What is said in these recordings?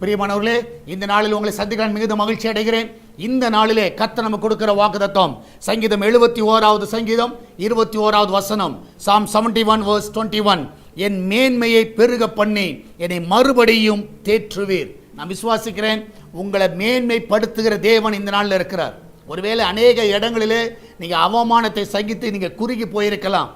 பிரியமானவர்களே, இந்த நாளில் உங்களை சந்திக்க மிகுந்த மகிழ்ச்சி அடைகிறேன். இந்த நாளிலே கர்த்தர் நமக்கு கொடுக்கிற வாக்குத்தத்தம் சங்கீதம் 71வது சங்கீதம் 21வது வசனம். Psalm 71 verse 21. என் மேன்மையை பெருக பண்ணி என்னை மறுபடியும் தேற்றுவீர். நான் விசுவாசிக்கிறேன், உங்களை மேன்மைப்படுத்துகிற தேவன் இந்த நாளில் இருக்கிறார். ஒருவேளை அநேக இடங்களிலே நீங்கள் அவமானத்தை சகித்து நீங்கள் குறுகி போயிருக்கலாம்.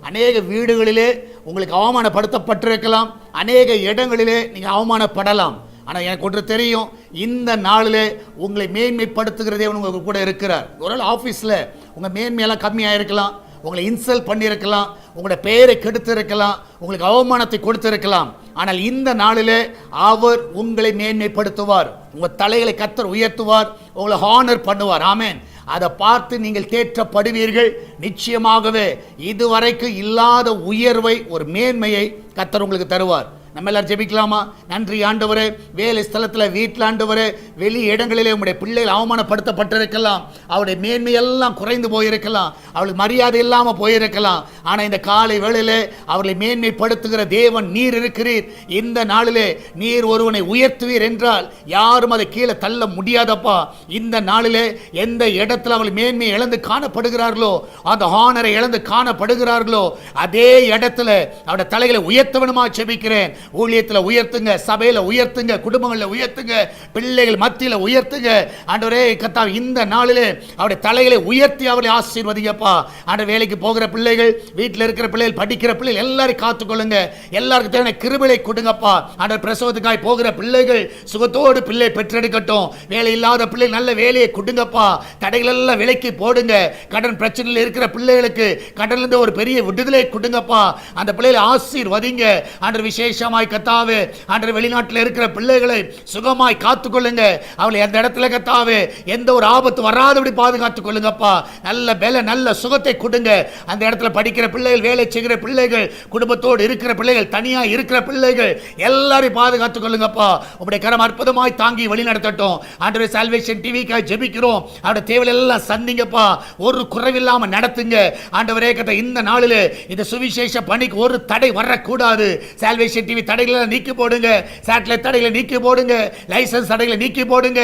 அநேக வீடுகளிலே உங்களுக்கு அவமானப்படுத்தப்பட்டிருக்கலாம். அநேக இடங்களிலே நீங்கள் அவமானப்படலாம். ஆனால் எனக்கு ஒன்று தெரியும், இந்த நாளில் உங்களை மேன்மைப்படுத்துகிற தேவன் உங்களுக்கு கூட இருக்கிறார். ஒரு ஆஃபீஸில் உங்கள் மேன்மையெல்லாம் கம்மியாக இருக்கலாம், உங்களை இன்சல்ட் பண்ணியிருக்கலாம், உங்களோட பெயரை கெடுத்து இருக்கலாம், உங்களுக்கு அவமானத்தை கொடுத்திருக்கலாம். ஆனால் இந்த நாளிலே அவர் உங்களை மேன்மைப்படுத்துவார். உங்கள் தலைகளை கர்த்தர் உயர்த்துவார், உங்களை ஹானர் பண்ணுவார். ஆமென். அதை பார்த்து நீங்கள் தேற்றப்படுவீர்கள். நிச்சயமாகவே இதுவரைக்கும் இல்லாத உயர்வை, ஒரு மேன்மையை கர்த்தர் உங்களுக்கு தருவார். நம்ம எல்லாரும் ஜெபிக்கலாமா? நன்றி ஆண்டவரே, வேலை ஸ்தலத்தில், வீட்டில் ஆண்டவரே, வெளி இடங்களிலே உங்களுடைய பிள்ளைகள் அவமானப்படுத்தப்பட்டிருக்கலாம், அவருடைய மேன்மையெல்லாம் குறைந்து போயிருக்கலாம், அவளுக்கு மரியாதை இல்லாமல் போயிருக்கலாம். ஆனால் இந்த காலை வேளையிலே அவர்களை மேன்மைப்படுத்துகிற தேவன் நீர் இருக்கிறீர். இந்த நாளிலே நீர் ஒருவனை உயர்த்துவீர் என்றால் யாரும் அதை கீழே தள்ள முடியாதப்பா. இந்த நாளிலே எந்த இடத்துல அவர்கள் மேன்மையை இழந்து காணப்படுகிறார்களோ, அந்த ஹானரை இழந்து காணப்படுகிறார்களோ, அதே இடத்துல அவருடைய தலைகளை உயர்த்தவனுமா ஜெபிக்கிறேன். ஊழியத்தில் உயர்த்துங்க, சபையில் உயர்த்துங்க, குடும்பங்களில் உயர்த்துங்க, பிள்ளைகள் மத்தியில் உயர்த்துங்க. ஆண்டவரே கர்த்தாவே, இந்த நாளிலே அவருடைய தலைகளை உயர்த்தி அவர்களை ஆசீர்வதிங்கப்பா. ஆண்டவர், வேலைக்கு போகிற பிள்ளைகள், வீட்டில் இருக்கிற பிள்ளைகள், படிக்கிற பிள்ளைகள் எல்லாரையும் காத்துக்கொள்ளுங்க. எல்லாருக்கும் தேவையான கிருபையை கொடுங்கப்பா. ஆண்டவர், பிரசவத்துக்காய் போகிற பிள்ளைகள் சுகத்தோடு பிள்ளை பெற்றெடுக்கட்டும். வேலை இல்லாத பிள்ளை நல்ல வேலையை கொடுங்கப்பா. தடைகள் எல்லாம் விலைக்கு போடுங்க. கடன் பிரச்சனையில் இருக்கிற பிள்ளைகளுக்கு கடனிலிருந்து ஒரு பெரிய விடுதலை கொடுங்கப்பா. அந்த பிள்ளைகளை ஆசீர்வதிங்க. ஆண்டவர், விசேஷமா கர்த்தாவே, ஆண்டவர், வெளிநாட்டில் இருக்கிற பிள்ளைகளை சுகமாய் காத்துக்கொள்ளுங்க. அவளை அந்த இடத்துல கர்த்தாவே எந்த ஒரு ஆபத்து வராதபடி பாதுகாத்துக் கொள்ளுங்கப்பா. நல்ல பல, நல்ல சுகத்தை கொடுங்க. அந்த இடத்துல படிக்கிற பிள்ளைகள், வேலை செய்கிற பிள்ளைகள், குடும்பத்தோடு இருக்கிற பிள்ளைகள், தனியாக இருக்கிற பிள்ளைகள் எல்லாரையும் பாதுகாத்துக் கொள்ளுங்கப்பா. உங்களுடைய கரம் அற்புதமாய் தாங்கி வழி நடத்தட்டும். ஆண்டவர், சால்வேஷன் டிவிக்காக ஜெபிக்கிறோம். அவருடைய தேவையை எல்லாம் சந்திங்கப்பா. ஒரு குறைவில்லாம நடத்துங்க. ஆண்டவரே கர்த்தா, இந்த நாளில் இந்த சுவிசேஷ பணிக்கு ஒரு தடை வரக்கூடாது. சால்வேஷன் டிவி தடைகளை நீக்கி போடுங்க. சேட்டலைட் தடைகளை நீக்கி போடுங்க. லைசன்ஸ் தடைகளை நீக்கி போடுங்க.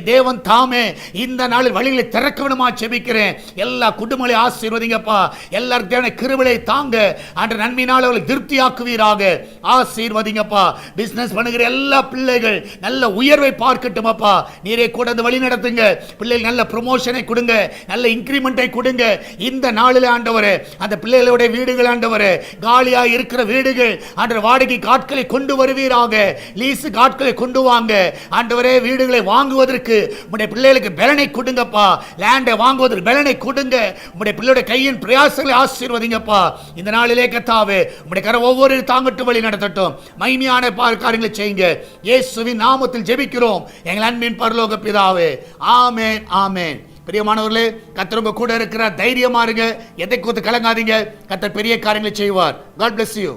தேவன் தாமே இந்த நாளில் வழிகளை திறக்க வேணுமா ஜெபிக்கிறேன். எல்லா குடும்பங்களையும் ஆசீர்வதிங்கப்பா. எல்லாருக்கும் தேவையான கிருபையை தாங்க. ஆண்டவர், நன்மையினால் அவர்களை திருப்தியாக்குவீராக. ஆசீர்வதிங்கப்பா. பிசினஸ் பண்ணுகிற எல்லா பிள்ளைகள் நல்ல உயர்வை பார்க்கட்டுமப்பா. நீரே கூட அந்த வழி நடத்துங்க. பிள்ளைகள் நல்ல ப்ரமோஷனை கொடுங்க, நல்ல இன்கிரிமெண்டை கொடுங்க. இந்த நாளில் ஆண்டவரே, அந்த பிள்ளைகளுடைய வீடுகள் ஆண்டவரே, காலியாக இருக்கிற வீடுகள் ஆண்டவர், வாடகை காட்களை கொண்டு வருவீராக. லீசு காட்களை கொண்டு வாங்க. ஆண்டவரே, வீடுகளை வாங்குவதற்கு உம்முடைய பிள்ளைகளுக்கு பலனை கொடுங்கப்பா. லேண்டை வாங்குவதற்கு பலனை கொடுங்க. உம்முடைய பிள்ளையுடைய கையின் பிரயாசங்களை ஆசீர்வதிங்கப்பா. இந்த நாளிலே கர்த்தாவே, உம்முடைய கரம் ஒவ்வொரு தாங்கட்டு வழி நடத்தட்டும். மகிமையான காரியங்களை செய்யுங்க. இயேசுவின் நாமத்தில் ஜெபிக்கிறோம் எங்கள் அன்பின் பரலோக பிதாவே. ஆமென், ஆமென். பிரியமானவர்களே, கர்த்தர் உங்க கூட இருக்கிற, தைரியமா இருங்க. எதை குறித்து கலங்காதீங்க. கர்த்தர் பெரிய காரியங்களை செய்வார். God bless you.